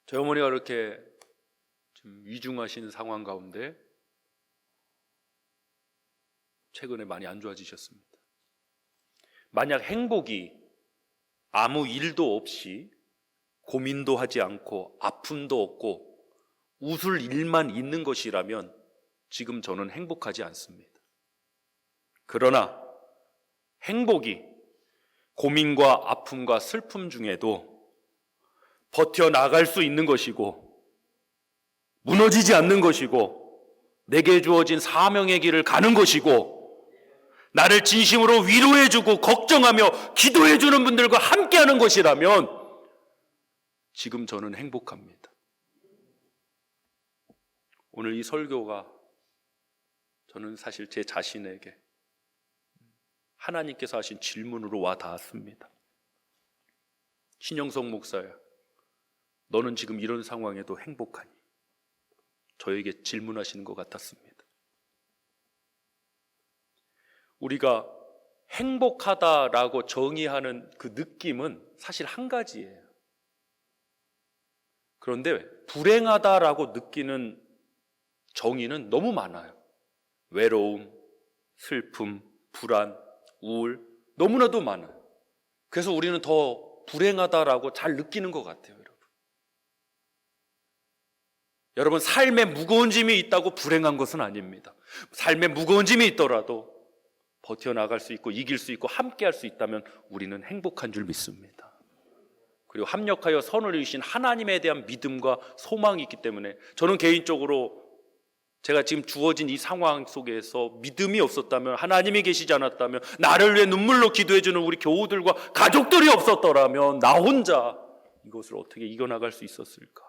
저희 어머니가 그렇게 좀 위중하신 상황 가운데 최근에 많이 안 좋아지셨습니다. 만약 행복이 아무 일도 없이 고민도 하지 않고 아픔도 없고 웃을 일만 있는 것이라면 지금 저는 행복하지 않습니다. 그러나 행복이 고민과 아픔과 슬픔 중에도 버텨나갈 수 있는 것이고 무너지지 않는 것이고 내게 주어진 사명의 길을 가는 것이고 나를 진심으로 위로해주고 걱정하며 기도해주는 분들과 함께하는 것이라면 지금 저는 행복합니다. 오늘 이 설교가 저는 사실 제 자신에게 하나님께서 하신 질문으로 와 닿았습니다. 신영석 목사야, 너는 지금 이런 상황에도 행복하니? 저에게 질문하시는 것 같았습니다. 우리가 행복하다라고 정의하는 그 느낌은 사실 한 가지예요. 그런데 불행하다라고 느끼는 정의는 너무 많아요. 외로움, 슬픔, 불안, 우울, 너무나도 많아요. 그래서 우리는 더 불행하다라고 잘 느끼는 것 같아요. 여러분, 삶에 무거운 짐이 있다고 불행한 것은 아닙니다. 삶에 무거운 짐이 있더라도 버텨나갈 수 있고 이길 수 있고 함께할 수 있다면 우리는 행복한 줄 믿습니다. 그리고 합력하여 선을 이루신 하나님에 대한 믿음과 소망이 있기 때문에 저는 개인적으로 제가 지금 주어진 이 상황 속에서 믿음이 없었다면, 하나님이 계시지 않았다면, 나를 위해 눈물로 기도해주는 우리 교우들과 가족들이 없었더라면 나 혼자 이것을 어떻게 이겨나갈 수 있었을까?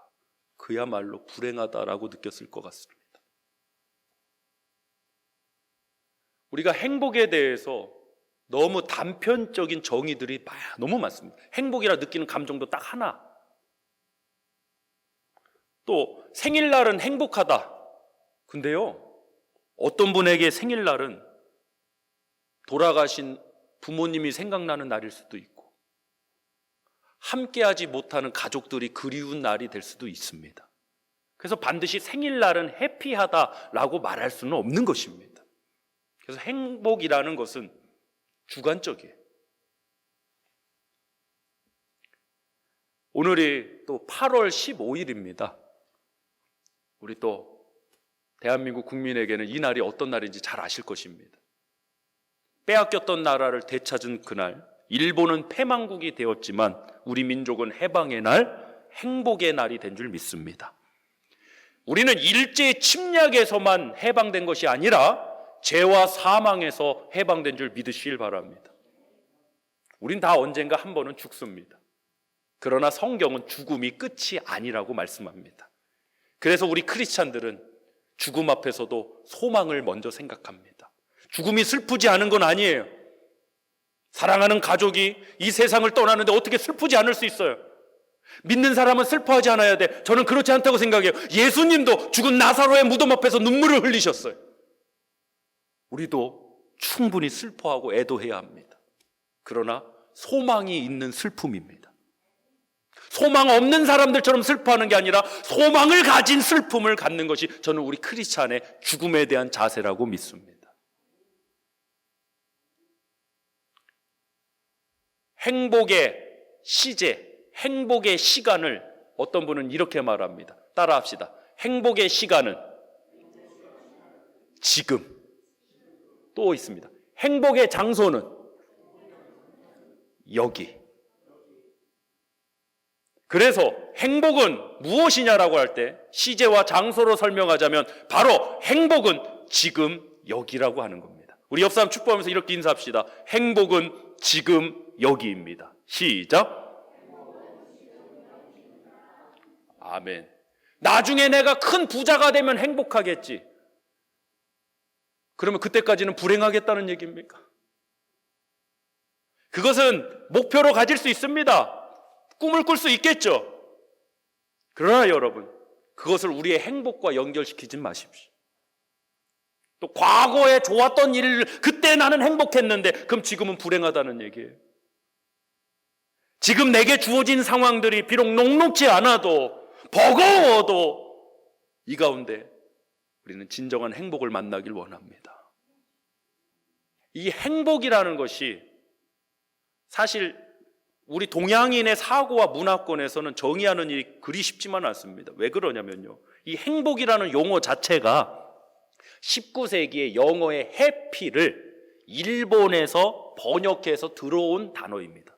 그야말로 불행하다라고 느꼈을 것 같습니다. 우리가 행복에 대해서 너무 단편적인 정의들이 너무 많습니다. 행복이라 느끼는 감정도 딱 하나. 또 생일날은 행복하다. 근데요, 어떤 분에게 생일날은 돌아가신 부모님이 생각나는 날일 수도 있고 함께하지 못하는 가족들이 그리운 날이 될 수도 있습니다. 그래서 반드시 생일날은 해피하다라고 말할 수는 없는 것입니다. 그래서 행복이라는 것은 주관적이에요. 오늘이 또 8월 15일입니다. 우리 또 대한민국 국민에게는 이 날이 어떤 날인지 잘 아실 것입니다. 빼앗겼던 나라를 되찾은 그날, 일본은 패망국이 되었지만 우리 민족은 해방의 날, 행복의 날이 된 줄 믿습니다. 우리는 일제의 침략에서만 해방된 것이 아니라 죄와 사망에서 해방된 줄 믿으시길 바랍니다. 우린 다 언젠가 한 번은 죽습니다. 그러나 성경은 죽음이 끝이 아니라고 말씀합니다. 그래서 우리 크리스찬들은 죽음 앞에서도 소망을 먼저 생각합니다. 죽음이 슬프지 않은 건 아니에요. 사랑하는 가족이 이 세상을 떠나는데 어떻게 슬프지 않을 수 있어요? 믿는 사람은 슬퍼하지 않아야 돼. 저는 그렇지 않다고 생각해요. 예수님도 죽은 나사로의 무덤 앞에서 눈물을 흘리셨어요. 우리도 충분히 슬퍼하고 애도해야 합니다. 그러나 소망이 있는 슬픔입니다. 소망 없는 사람들처럼 슬퍼하는 게 아니라 소망을 가진 슬픔을 갖는 것이 저는 우리 크리스찬의 죽음에 대한 자세라고 믿습니다. 행복의 시제, 행복의 시간을 어떤 분은 이렇게 말합니다. 따라합시다. 행복의 시간은 지금. 또 있습니다. 행복의 장소는 여기. 그래서 행복은 무엇이냐라고 할 때 시제와 장소로 설명하자면 바로 행복은 지금 여기라고 하는 겁니다. 우리 옆 사람 축복하면서 이렇게 인사합시다. 행복은 지금 여기입니다. 시작. 아멘. 나중에 내가 큰 부자가 되면 행복하겠지. 그러면 그때까지는 불행하겠다는 얘기입니까? 그것은 목표로 가질 수 있습니다. 꿈을 꿀 수 있겠죠. 그러나 여러분, 그것을 우리의 행복과 연결시키지 마십시오. 또 과거에 좋았던 일을 그때 나는 행복했는데 그럼 지금은 불행하다는 얘기예요. 지금 내게 주어진 상황들이 비록 녹록지 않아도 버거워도 이 가운데 우리는 진정한 행복을 만나길 원합니다. 이 행복이라는 것이 사실 우리 동양인의 사고와 문화권에서는 정의하는 일이 그리 쉽지만 않습니다. 왜 그러냐면요, 이 행복이라는 용어 자체가 19세기의 영어의 해피를 일본에서 번역해서 들어온 단어입니다.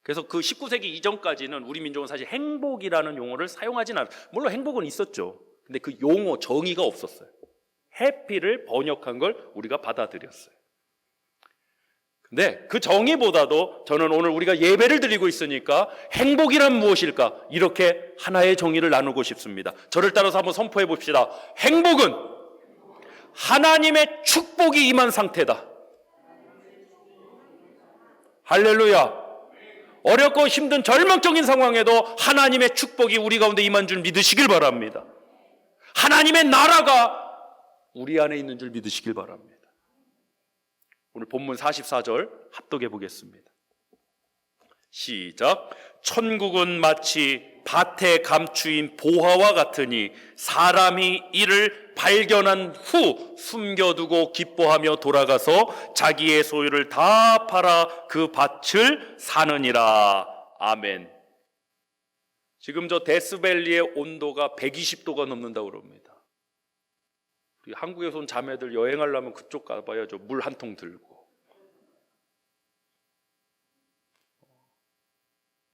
그래서 그 19세기 이전까지는 우리 민족은 사실 행복이라는 용어를 사용하진 않았어요. 물론 행복은 있었죠. 근데 그 용어 정의가 없었어요. 해피를 번역한 걸 우리가 받아들였어요. 근데 그 정의보다도 저는 오늘 우리가 예배를 드리고 있으니까 행복이란 무엇일까? 이렇게 하나의 정의를 나누고 싶습니다. 저를 따라서 한번 선포해 봅시다. 행복은 하나님의 축복이 임한 상태다. 할렐루야. 어렵고 힘든 절망적인 상황에도 하나님의 축복이 우리 가운데 임한 줄 믿으시길 바랍니다. 하나님의 나라가 우리 안에 있는 줄 믿으시길 바랍니다. 오늘 본문 44절 합독해 보겠습니다. 시작. 천국은 마치 밭에 감추인 보화와 같으니 사람이 이를 발견한 후 숨겨두고 기뻐하며 돌아가서 자기의 소유를 다 팔아 그 밭을 사느니라. 아멘. 지금 저 데스밸리의 온도가 120도가 넘는다고 그럽니다. 한국에서 온 자매들 여행하려면 그쪽 가봐야죠. 물 한 통 들고.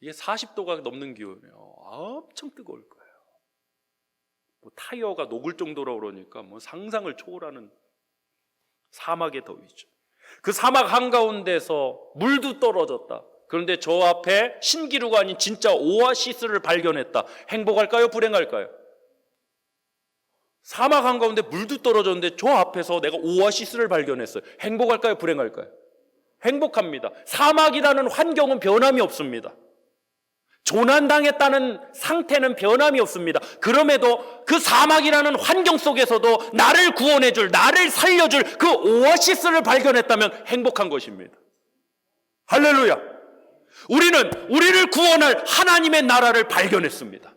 이게 40도가 넘는 기온이에요. 엄청 뜨거울 거예요. 뭐 타이어가 녹을 정도로 그러니까 뭐 상상을 초월하는 사막의 더위죠. 그 사막 한가운데서 물도 떨어졌다. 그런데 저 앞에 신기루가 아닌 진짜 오아시스를 발견했다. 행복할까요? 불행할까요? 사막 한가운데 물도 떨어졌는데 저 앞에서 내가 오아시스를 발견했어요. 행복할까요? 불행할까요? 행복합니다. 사막이라는 환경은 변함이 없습니다. 조난당했다는 상태는 변함이 없습니다. 그럼에도 그 사막이라는 환경 속에서도 나를 구원해줄, 나를 살려줄 그 오아시스를 발견했다면 행복한 것입니다. 할렐루야. 우리는 우리를 구원할 하나님의 나라를 발견했습니다.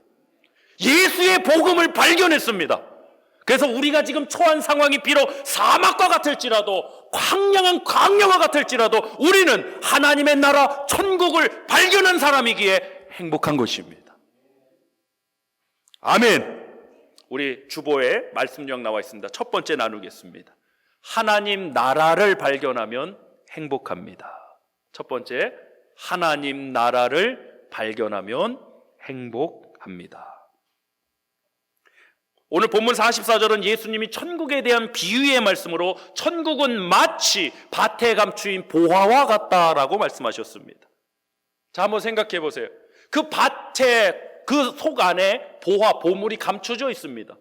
예수의 복음을 발견했습니다. 그래서 우리가 지금 처한 상황이 비록 사막과 같을지라도, 황량한 광야와 같을지라도 우리는 하나님의 나라 천국을 발견한 사람이기에 행복한 것입니다. 아멘. 우리 주보에 말씀 요약 나와 있습니다. 첫 번째 나누겠습니다. 하나님 나라를 발견하면 행복합니다. 첫 번째, 하나님 나라를 발견하면 행복합니다. 오늘 본문 44절은 예수님이 천국에 대한 비유의 말씀으로 천국은 마치 밭에 감추인 보화와 같다라고 말씀하셨습니다. 자, 한번 생각해 보세요. 그 밭에 그 속 안에 보화, 보물이 감춰져 있습니다.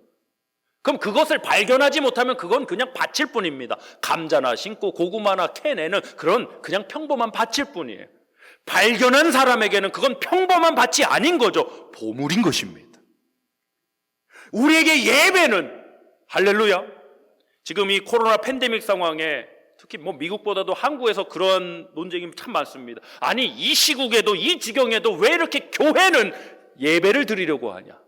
그럼 그것을 발견하지 못하면 그건 그냥 밭일 뿐입니다. 감자나 신고 고구마나 캐내는 그런 그냥 평범한 밭일 뿐이에요. 발견한 사람에게는 그건 평범한 밭이 아닌 거죠. 보물인 것입니다. 우리에게 예배는, 할렐루야, 지금 이 코로나 팬데믹 상황에 특히 뭐 미국보다도 한국에서 그런 논쟁이 참 많습니다. 아니, 이 시국에도 이 지경에도 왜 이렇게 교회는 예배를 드리려고 하냐?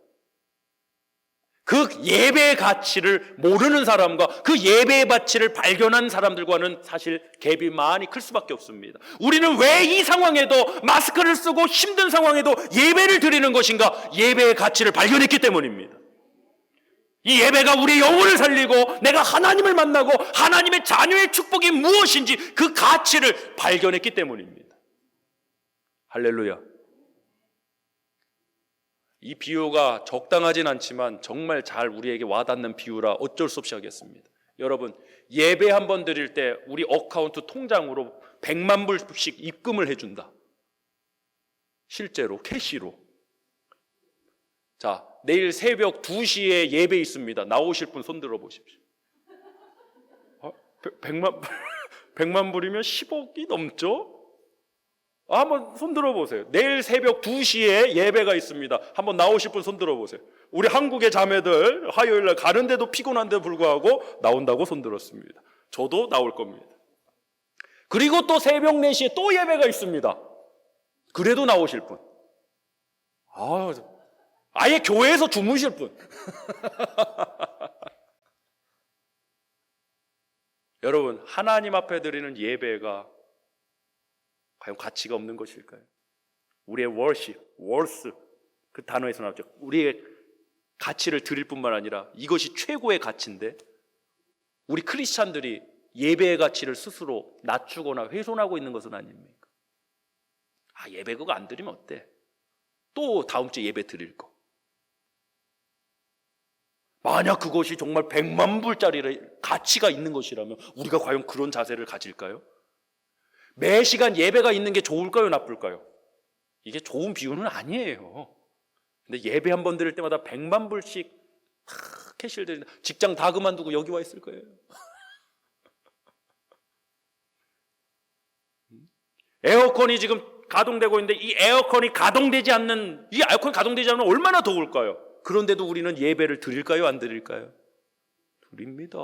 그 예배의 가치를 모르는 사람과 그 예배의 가치를 발견한 사람들과는 사실 갭이 많이 클 수밖에 없습니다. 우리는 왜 이 상황에도 마스크를 쓰고 힘든 상황에도 예배를 드리는 것인가? 예배의 가치를 발견했기 때문입니다. 이 예배가 우리의 영혼을 살리고 내가 하나님을 만나고 하나님의 자녀의 축복이 무엇인지 그 가치를 발견했기 때문입니다. 할렐루야. 이 비유가 적당하진 않지만 정말 잘 우리에게 와닿는 비유라 어쩔 수 없이 하겠습니다. 여러분, 예배 한 번 드릴 때 우리 어카운트 통장으로 100만 불씩 입금을 해준다. 실제로 캐시로. 자, 내일 새벽 2시에 예배 있습니다. 나오실 분 손 들어 보십시오. 100만 불이면 10억이 넘죠? 한번 손 들어 보세요. 내일 새벽 2시에 예배가 있습니다. 한번 나오실 분 손 들어 보세요. 우리 한국의 자매들 화요일 날 가는데도 피곤한데 불구하고 나온다고 손 들었습니다. 저도 나올 겁니다. 그리고 또 새벽 4시에 또 예배가 있습니다. 그래도 나오실 분. 아예 교회에서 주무실 분. 여러분, 하나님 앞에 드리는 예배가 과연 가치가 없는 것일까요? 우리의 worship, worth, 그 단어에서 나왔죠. 우리의 가치를 드릴 뿐만 아니라 이것이 최고의 가치인데 우리 크리스찬들이 예배의 가치를 스스로 낮추거나 훼손하고 있는 것은 아닙니까? 예배 그거 안 드리면 어때? 또 다음 주에 예배 드릴 거. 만약 그것이 정말 100만 불짜리 가치가 있는 것이라면 우리가 과연 그런 자세를 가질까요? 매 시간 예배가 있는 게 좋을까요, 나쁠까요? 이게 좋은 비유는 아니에요. 근데 예배 한 번 드릴 때마다 100만 불씩 캐시를 드린다. 직장 다 그만두고 여기 와 있을 거예요. 에어컨이 지금 가동되고 있는데 이 에어컨이 가동되지 않는 얼마나 더울까요? 그런데도 우리는 예배를 드릴까요, 안 드릴까요? 드립니다.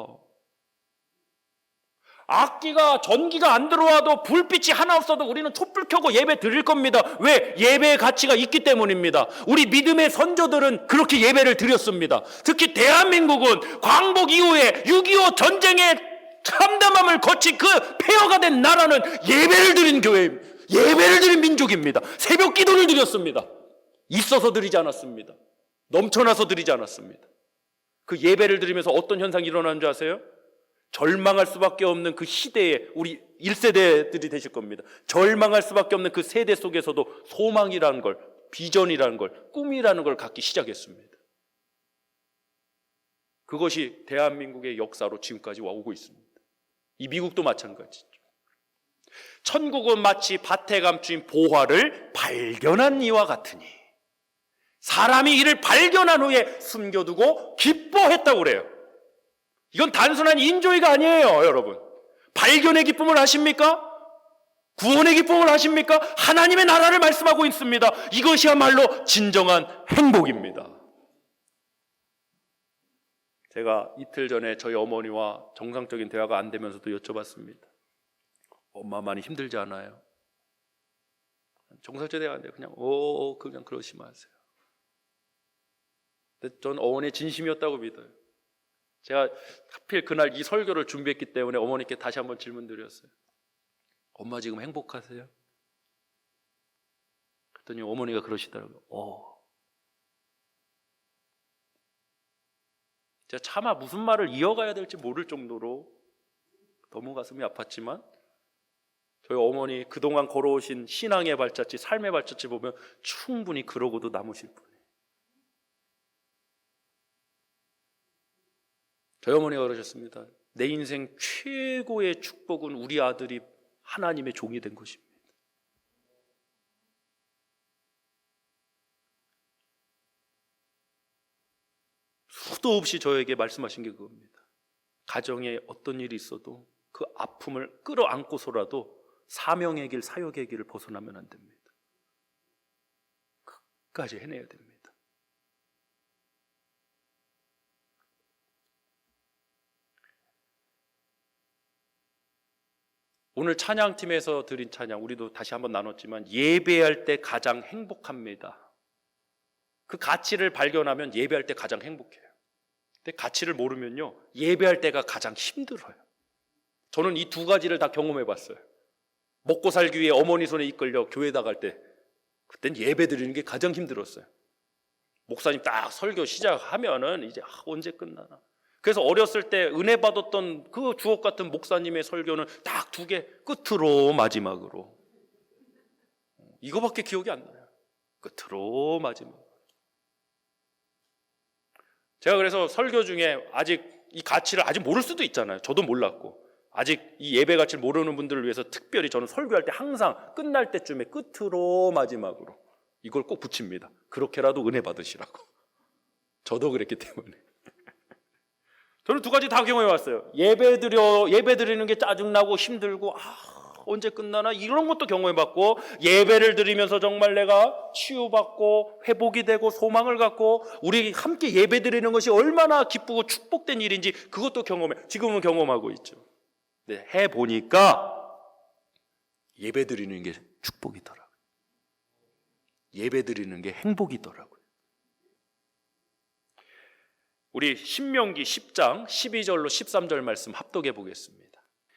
악기가 전기가 안 들어와도 불빛이 하나 없어도 우리는 촛불 켜고 예배 드릴 겁니다. 왜? 예배의 가치가 있기 때문입니다. 우리 믿음의 선조들은 그렇게 예배를 드렸습니다. 특히 대한민국은 광복 이후에 6.25 전쟁의 참담함을 거친 그 폐허가 된 나라는 예배를 드린 교회입니다. 예배를 드린 민족입니다. 새벽 기도를 드렸습니다. 있어서 드리지 않았습니다. 넘쳐나서 드리지 않았습니다. 그 예배를 드리면서 어떤 현상이 일어나는 줄 아세요? 절망할 수밖에 없는 그 시대에 우리 1세대들이 되실 겁니다. 절망할 수밖에 없는 그 세대 속에서도 소망이라는 걸, 비전이라는 걸, 꿈이라는 걸 갖기 시작했습니다. 그것이 대한민국의 역사로 지금까지 오고 있습니다. 이 미국도 마찬가지죠. 천국은 마치 밭에 감추인 보화를 발견한 이와 같으니 사람이 이를 발견한 후에 숨겨두고 기뻐했다고 그래요. 이건 단순한 인조이가 아니에요, 여러분. 발견의 기쁨을 하십니까? 구원의 기쁨을 하십니까? 하나님의 나라를 말씀하고 있습니다. 이것이야말로 진정한 행복입니다. 제가 이틀 전에 저희 어머니와 정상적인 대화가 안 되면서도 여쭤봤습니다. 엄마 많이 힘들지 않아요? 정상적인 대화가 안 돼요. 그냥 그러시면 하세요. 근데 전 어머니의 진심이었다고 믿어요. 제가 하필 그날 이 설교를 준비했기 때문에 어머니께 다시 한번 질문 드렸어요. 엄마 지금 행복하세요? 그랬더니 어머니가 그러시더라고요. 제가 차마 무슨 말을 이어가야 될지 모를 정도로 너무 가슴이 아팠지만 저희 어머니 그동안 걸어오신 신앙의 발자취, 삶의 발자취 보면 충분히 그러고도 남으실 분이에요. 저희 어머니가 그러셨습니다. 내 인생 최고의 축복은 우리 아들이 하나님의 종이 된 것입니다. 수도 없이 저에게 말씀하신 게 그겁니다. 가정에 어떤 일이 있어도 그 아픔을 끌어안고서라도 사명의 길, 사역의 길을 벗어나면 안 됩니다. 끝까지 해내야 됩니다. 오늘 찬양팀에서 드린 찬양 우리도 다시 한번 나눴지만 예배할 때 가장 행복합니다. 그 가치를 발견하면 예배할 때 가장 행복해요. 근데 가치를 모르면요 예배할 때가 가장 힘들어요. 저는 이 두 가지를 다 경험해 봤어요. 먹고 살기 위해 어머니 손에 이끌려 교회 나갈 때 그땐 예배 드리는 게 가장 힘들었어요. 목사님 딱 설교 시작하면은 이제 언제 끝나나. 그래서 어렸을 때 은혜 받았던 그 주옥 같은 목사님의 설교는 딱 두 개, 끝으로 마지막으로. 이거밖에 기억이 안 나요. 끝으로 마지막. 제가 그래서 설교 중에 아직 이 가치를 아직 모를 수도 있잖아요. 저도 몰랐고 아직 이 예배 가치를 모르는 분들을 위해서 특별히 저는 설교할 때 항상 끝날 때쯤에 끝으로 마지막으로 이걸 꼭 붙입니다. 그렇게라도 은혜 받으시라고. 저도 그랬기 때문에. 저는 두 가지 다 경험해 왔어요. 예배 드리는 게 짜증나고 힘들고 언제 끝나나 이런 것도 경험해 봤고, 예배를 드리면서 정말 내가 치유받고 회복이 되고 소망을 갖고 우리 함께 예배 드리는 것이 얼마나 기쁘고 축복된 일인지 그것도 지금은 경험하고 있죠. 네, 해보니까 예배 드리는 게 축복이더라고요. 예배 드리는 게 행복이더라고요. 우리 신명기 10장 12절로 13절 말씀 합독해 보겠습니다.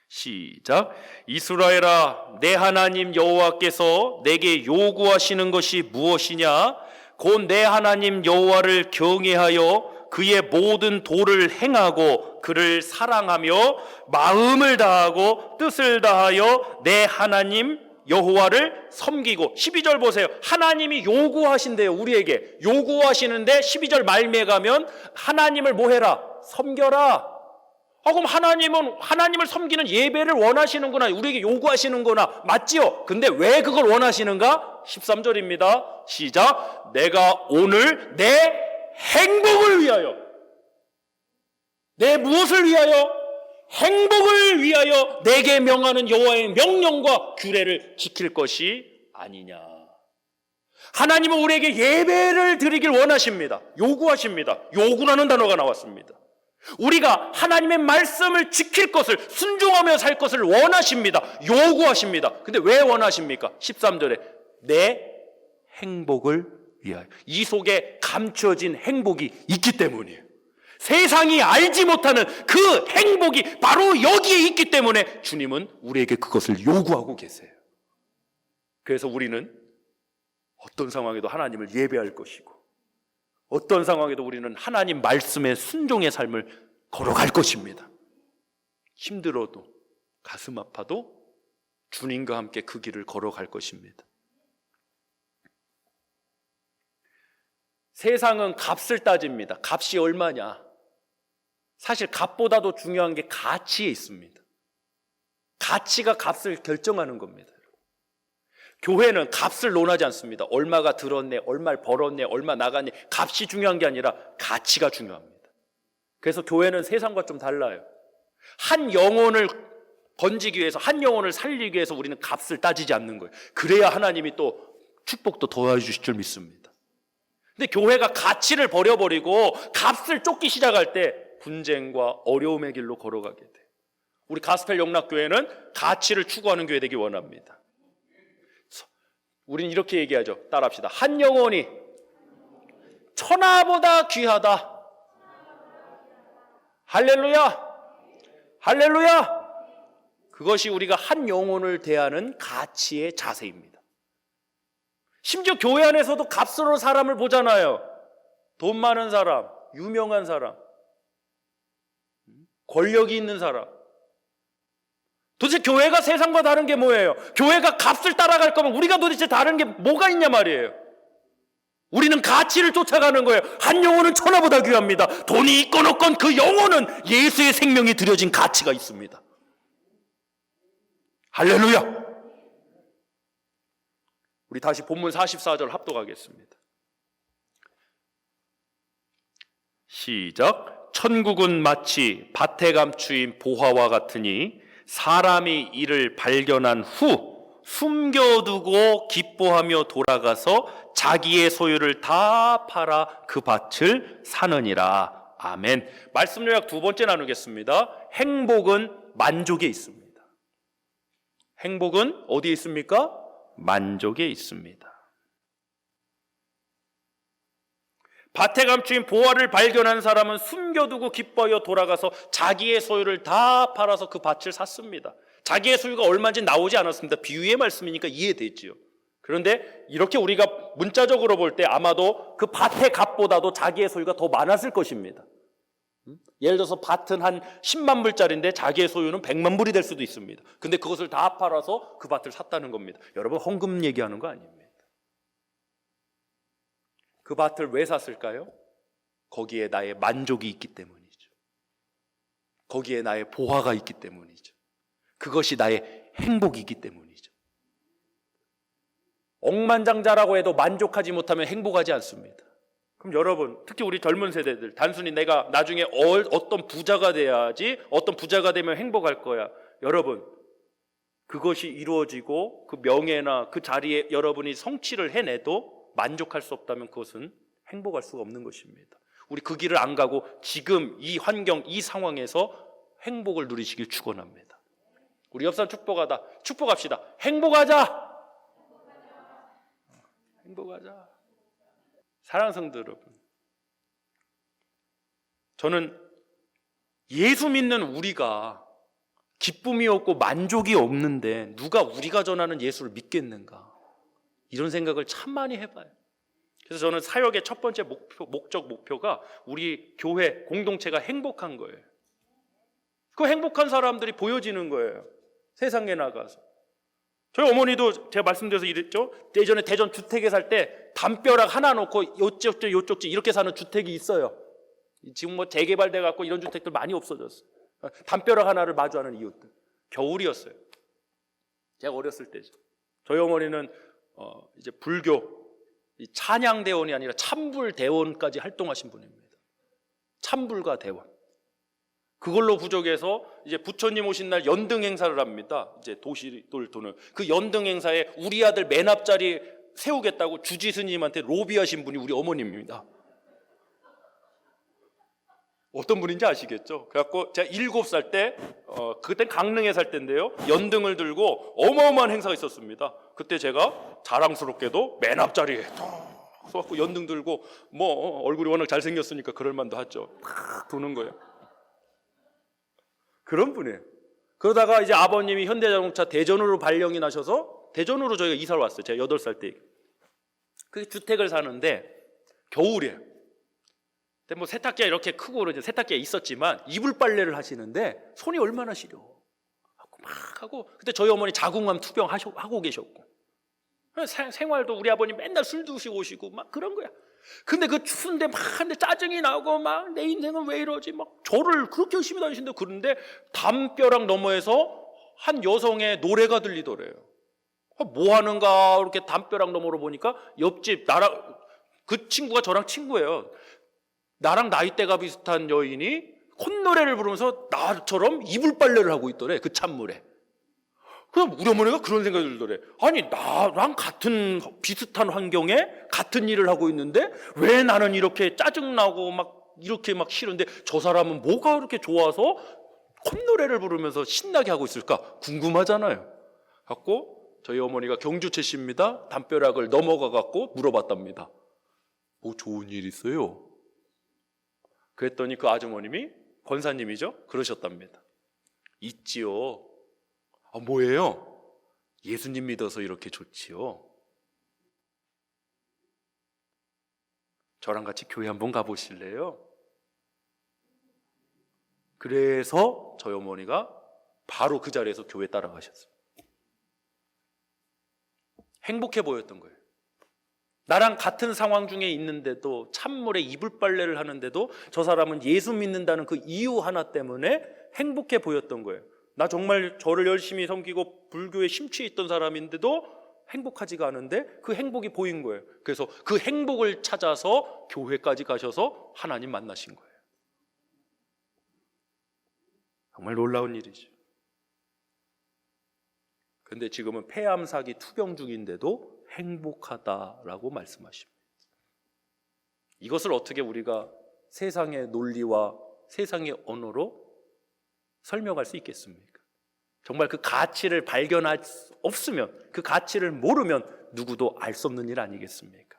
시작. 이스라엘아, 내 하나님 여호와께서 내게 요구하시는 것이 무엇이냐? 곧 내 하나님 여호와를 경외하여 그의 모든 도를 행하고 그를 사랑하며 마음을 다하고 뜻을 다하여 내 하나님 여호와를 섬기고. 12절 보세요. 하나님이 요구하신대요. 우리에게 요구하시는데 12절 말미에 가면 하나님을 뭐 해라? 섬겨라. 그럼 하나님을 섬기는 예배를 원하시는구나. 우리에게 요구하시는구나. 맞지요? 근데 왜 그걸 원하시는가? 13절입니다. 시작. 내가 오늘 내 행복을 위하여, 내 무엇을 위하여? 행복을 위하여 내게 명하는 여호와의 명령과 규례를 지킬 것이 아니냐. 하나님은 우리에게 예배를 드리길 원하십니다. 요구하십니다. 요구라는 단어가 나왔습니다. 우리가 하나님의 말씀을 지킬 것을, 순종하며 살 것을 원하십니다. 요구하십니다. 근데 왜 원하십니까? 13절에 내 행복을 위하여. 이 속에 감춰진 행복이 있기 때문이에요. 세상이 알지 못하는 그 행복이 바로 여기에 있기 때문에 주님은 우리에게 그것을 요구하고 계세요. 그래서 우리는 어떤 상황에도 하나님을 예배할 것이고, 어떤 상황에도 우리는 하나님 말씀에 순종의 삶을 걸어갈 것입니다. 힘들어도, 가슴 아파도 주님과 함께 그 길을 걸어갈 것입니다. 세상은 값을 따집니다. 값이 얼마냐? 사실 값보다도 중요한 게 가치에 있습니다. 가치가 값을 결정하는 겁니다. 교회는 값을 논하지 않습니다. 얼마가 들었네, 얼마를 벌었네, 얼마 나갔네. 값이 중요한 게 아니라 가치가 중요합니다. 그래서 교회는 세상과 좀 달라요. 한 영혼을 건지기 위해서, 한 영혼을 살리기 위해서 우리는 값을 따지지 않는 거예요. 그래야 하나님이 또 축복도 도와주실 줄 믿습니다. 근데 교회가 가치를 버려버리고 값을 쫓기 시작할 때 분쟁과 어려움의 길로 걸어가게 돼요. 우리 가스펠 영락교회는 가치를 추구하는 교회 되기 원합니다. 우린 이렇게 얘기하죠. 따라합시다. 한 영혼이 천하보다 귀하다. 할렐루야! 할렐루야! 그것이 우리가 한 영혼을 대하는 가치의 자세입니다. 심지어 교회 안에서도 값으로 사람을 보잖아요. 돈 많은 사람, 유명한 사람, 권력이 있는 사람. 도대체 교회가 세상과 다른 게 뭐예요? 교회가 값을 따라갈 거면 우리가 도대체 다른 게 뭐가 있냐 말이에요. 우리는 가치를 쫓아가는 거예요. 한 영혼은 천하보다 귀합니다. 돈이 있건 없건 그 영혼은 예수의 생명이 들여진 가치가 있습니다. 할렐루야! 우리 다시 본문 44절 합독하겠습니다. 시작. 천국은 마치 밭에 감추인 보화와 같으니 사람이 이를 발견한 후 숨겨두고 기뻐하며 돌아가서 자기의 소유를 다 팔아 그 밭을 사느니라. 아멘. 말씀 요약 두 번째 나누겠습니다. 행복은 만족에 있습니다. 행복은 어디에 있습니까? 만족에 있습니다. 밭에 감추인 보화를 발견한 사람은 숨겨두고 기뻐하여 돌아가서 자기의 소유를 다 팔아서 그 밭을 샀습니다. 자기의 소유가 얼마인지 나오지 않았습니다. 비유의 말씀이니까 이해되지요. 그런데 이렇게 우리가 문자적으로 볼 때 아마도 그 밭의 값보다도 자기의 소유가 더 많았을 것입니다. 예를 들어서 밭은 한 10만 불짜리인데 자기의 소유는 100만 불이 될 수도 있습니다. 근데 그것을 다 팔아서 그 밭을 샀다는 겁니다. 여러분, 헌금 얘기하는 거 아닙니다. 그 밭을 왜 샀을까요? 거기에 나의 만족이 있기 때문이죠. 거기에 나의 보화가 있기 때문이죠. 그것이 나의 행복이기 때문이죠. 억만장자라고 해도 만족하지 못하면 행복하지 않습니다. 그럼 여러분, 특히 우리 젊은 세대들, 단순히 내가 나중에 어떤 부자가 돼야지, 어떤 부자가 되면 행복할 거야. 여러분, 그것이 이루어지고 그 명예나 그 자리에 여러분이 성취를 해내도 만족할 수 없다면 그것은 행복할 수가 없는 것입니다. 우리 그 길을 안 가고 지금 이 환경, 이 상황에서 행복을 누리시길 축원합니다. 우리 옆 사람 축복합시다. 행복하자. 행복하자. 사랑하는 성도 여러분, 저는 예수 믿는 우리가 기쁨이 없고 만족이 없는데 누가 우리가 전하는 예수를 믿겠는가, 이런 생각을 참 많이 해봐요. 그래서 저는 사역의 첫 번째 목표가 우리 교회 공동체가 행복한 거예요. 그 행복한 사람들이 보여지는 거예요, 세상에 나가서. 저희 어머니도 제가 말씀드려서 이랬죠. 예전에 대전 주택에 살 때 담벼락 하나 놓고 요쪽지 이렇게 사는 주택이 있어요. 지금 뭐 재개발돼 갖고 이런 주택들 많이 없어졌어요. 담벼락 하나를 마주하는 이웃들. 겨울이었어요. 제가 어렸을 때죠. 저희 어머니는 이제 불교 찬양대원이 아니라 참불대원까지 활동하신 분입니다. 참불과 대원. 그걸로 부족해서 이제 부처님 오신 날 연등 행사를 합니다. 이제 도시를 도는 그 연등 행사에 우리 아들 맨 앞자리 세우겠다고 주지 스님한테 로비하신 분이 우리 어머님입니다. 어떤 분인지 아시겠죠? 그래갖고 제가 7살 때, 그땐 강릉에 살 때인데요, 연등을 들고 어마어마한 행사가 있었습니다. 그때 제가 자랑스럽게도 맨 앞자리에 탁 서갖고 연등 들고, 뭐 얼굴이 워낙 잘생겼으니까 그럴만도 하죠. 탁 도는 거예요. 그런 분이에요. 그러다가 이제 아버님이 현대자동차 대전으로 발령이 나셔서 대전으로 저희가 이사를 왔어요. 제가 8살 때. 그 주택을 사는데 겨울이에요. 근데 뭐 세탁기가 이렇게 크고 이제 세탁기가 있었지만 이불 빨래를 하시는데 손이 얼마나 시려. 막 하고, 그때 저희 어머니 자궁암 투병 하고 계셨고, 생활도 우리 아버님 맨날 술 드시고 오시고 막 그런 거야. 근데 그 추운데 막 하는데 짜증이 나고 막 내 인생은 왜 이러지, 막 절을 그렇게 열심히 다니신데, 그런데 담벼락 너머에서 한 여성의 노래가 들리더래요. 뭐 하는가 이렇게 담벼락 너머로 보니까 옆집 나랑, 그 친구가 저랑 친구예요. 나랑 나이대가 비슷한 여인이 콧노래를 부르면서 나처럼 이불 빨래를 하고 있더래, 그 찬물에. 그럼 우리 어머니가 그런 생각이 들더래. 아니, 나랑 같은 비슷한 환경에 같은 일을 하고 있는데 왜 나는 이렇게 짜증나고 막 이렇게 막 싫은데 저 사람은 뭐가 그렇게 좋아서 콧노래를 부르면서 신나게 하고 있을까 궁금하잖아요. 갖고 저희 어머니가 경주채씨입니다. 담벼락을 넘어가 갖고 물어봤답니다. 뭐 좋은 일 있어요? 그랬더니 그 아주머님이, 권사님이죠, 그러셨답니다. 있지요. 아, 뭐예요? 예수님 믿어서 이렇게 좋지요. 저랑 같이 교회 한번 가보실래요? 그래서 저희 어머니가 바로 그 자리에서 교회 따라가셨어요. 행복해 보였던 거예요. 나랑 같은 상황 중에 있는데도, 찬물에 이불 빨래를 하는데도 저 사람은 예수 믿는다는 그 이유 하나 때문에 행복해 보였던 거예요. 나 정말 저를 열심히 섬기고 불교에 심취해 있던 사람인데도 행복하지가 않은데 그 행복이 보인 거예요. 그래서 그 행복을 찾아서 교회까지 가셔서 하나님 만나신 거예요. 정말 놀라운 일이죠. 근데 지금은 폐암 사기 투병 중인데도 행복하다라고 말씀하십니다. 이것을 어떻게 우리가 세상의 논리와 세상의 언어로 설명할 수 있겠습니까? 정말 그 가치를 발견할 수 없으면, 그 가치를 모르면 누구도 알 수 없는 일 아니겠습니까?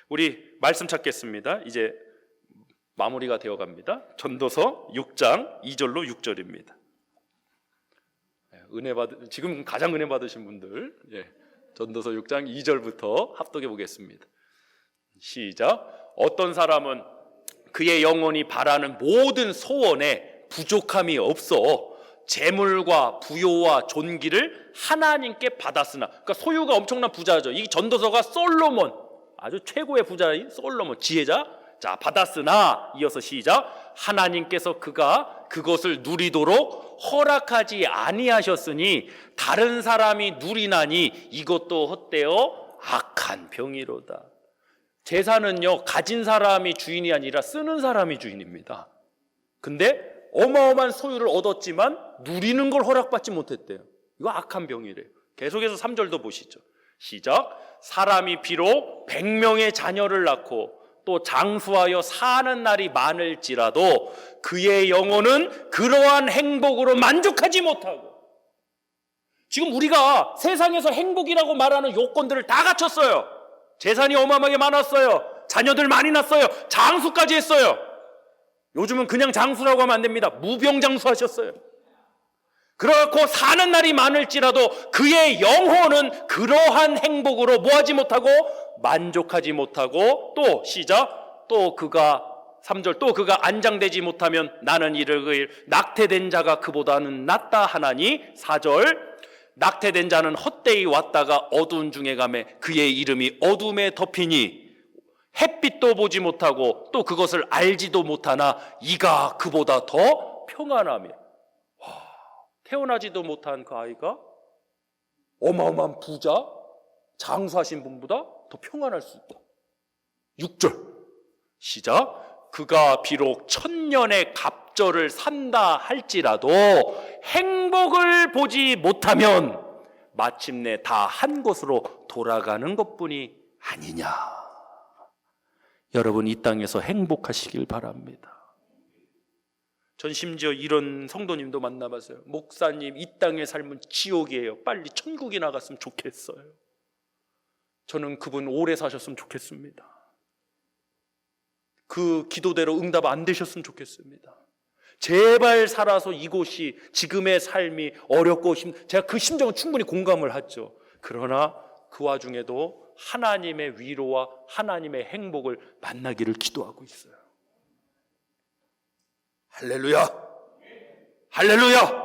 우리 말씀 찾겠습니다. 이제 마무리가 되어 갑니다. 전도서 6장 2절로 6절입니다. 지금 가장 은혜 받으신 분들, 전도서 6장 2절부터 합독해 보겠습니다. 시작. 어떤 사람은 그의 영혼이 바라는 모든 소원에 부족함이 없어 재물과 부요와 존귀를 하나님께 받았으나, 그러니까 소유가 엄청난 부자죠. 이 전도서가 솔로몬, 아주 최고의 부자인 솔로몬, 지혜자. 자, 받았으나, 이어서 시작. 하나님께서 그가 그것을 누리도록 허락하지 아니하셨으니 다른 사람이 누리나니 이것도 헛되어 악한 병이로다. 재산은요, 가진 사람이 주인이 아니라 쓰는 사람이 주인입니다. 근데 어마어마한 소유를 얻었지만 누리는 걸 허락받지 못했대요. 이거 악한 병이래요. 계속해서 3절도 보시죠. 시작. 사람이 비록 100명의 자녀를 낳고 또 장수하여 사는 날이 많을지라도 그의 영혼은 그러한 행복으로 만족하지 못하고, 지금 우리가 세상에서 행복이라고 말하는 요건들을 다 갖췄어요. 재산이 어마어마하게 많았어요. 자녀들 많이 낳았어요. 장수까지 했어요. 요즘은 그냥 장수라고 하면 안 됩니다. 무병장수하셨어요. 그렇고 사는 날이 많을지라도 그의 영혼은 그러한 행복으로 뭐하지 못하고 만족하지 못하고 또 시작 또 그가 3절 또 그가 안장되지 못하면 나는 이르길 낙태된 자가 그보다는 낫다 하나니 4절 낙태된 자는 헛되이 왔다가 어두운 중에 가매 그의 이름이 어둠에 덮이니 햇빛도 보지 못하고 또 그것을 알지도 못하나 이가 그보다 더 평안하며 태어나지도 못한 그 아이가 어마어마한 부자 장수하신 분보다 더 평안할 수 있다. 6절 시작 그가 비록 천년의 갑절을 산다 할지라도 행복을 보지 못하면 마침내 다 한 곳으로 돌아가는 것뿐이 아니냐. 여러분 이 땅에서 행복하시길 바랍니다. 전 심지어 이런 성도님도 만나봤어요. 목사님 이 땅의 삶은 지옥이에요. 빨리 천국에 나갔으면 좋겠어요. 저는 그분 오래 사셨으면 좋겠습니다. 그 기도대로 응답 안 되셨으면 좋겠습니다. 제발 살아서 이곳이 지금의 삶이 어렵고 제가 그 심정은 충분히 공감을 하죠. 그러나 그 와중에도 하나님의 위로와 하나님의 행복을 만나기를 기도하고 있어요. 할렐루야! 할렐루야!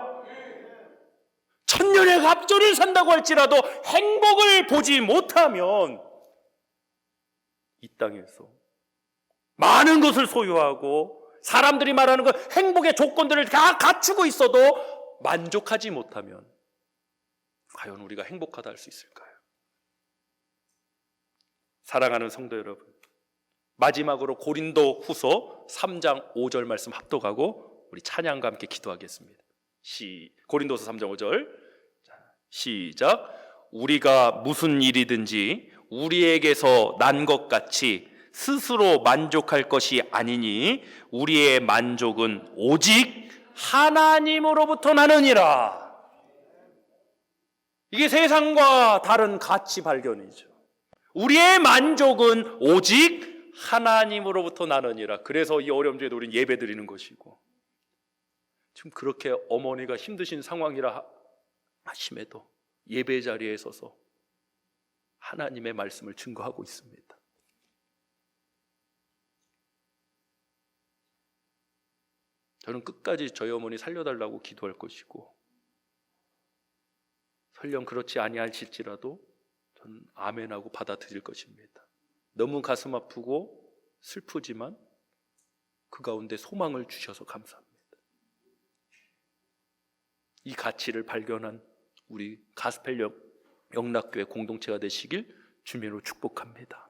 천년의 갑절을 산다고 할지라도 행복을 보지 못하면 이 땅에서 많은 것을 소유하고 사람들이 말하는 그 행복의 조건들을 다 갖추고 있어도 만족하지 못하면 과연 우리가 행복하다 할 수 있을까요? 사랑하는 성도 여러분, 마지막으로 고린도 후서 3장 5절 말씀 합독하고 우리 찬양과 함께 기도하겠습니다. 고린도서 3장 5절 시작. 우리가 무슨 일이든지 우리에게서 난 것 같이 스스로 만족할 것이 아니니 우리의 만족은 오직 하나님으로부터 나느니라. 이게 세상과 다른 가치 발견이죠. 우리의 만족은 오직 하나님으로부터 나느니라. 그래서 이 어려움 중에도 우리는 예배 드리는 것이고 지금 그렇게 어머니가 힘드신 상황이라 하심에도 예배 자리에 서서 하나님의 말씀을 증거하고 있습니다. 저는 끝까지 저희 어머니 살려달라고 기도할 것이고 설령 그렇지 아니하실지라도 저는 아멘하고 받아들일 것입니다. 너무 가슴 아프고 슬프지만 그 가운데 소망을 주셔서 감사합니다. 이 가치를 발견한 우리 가스펠 영락교회 공동체가 되시길 주님으로 축복합니다.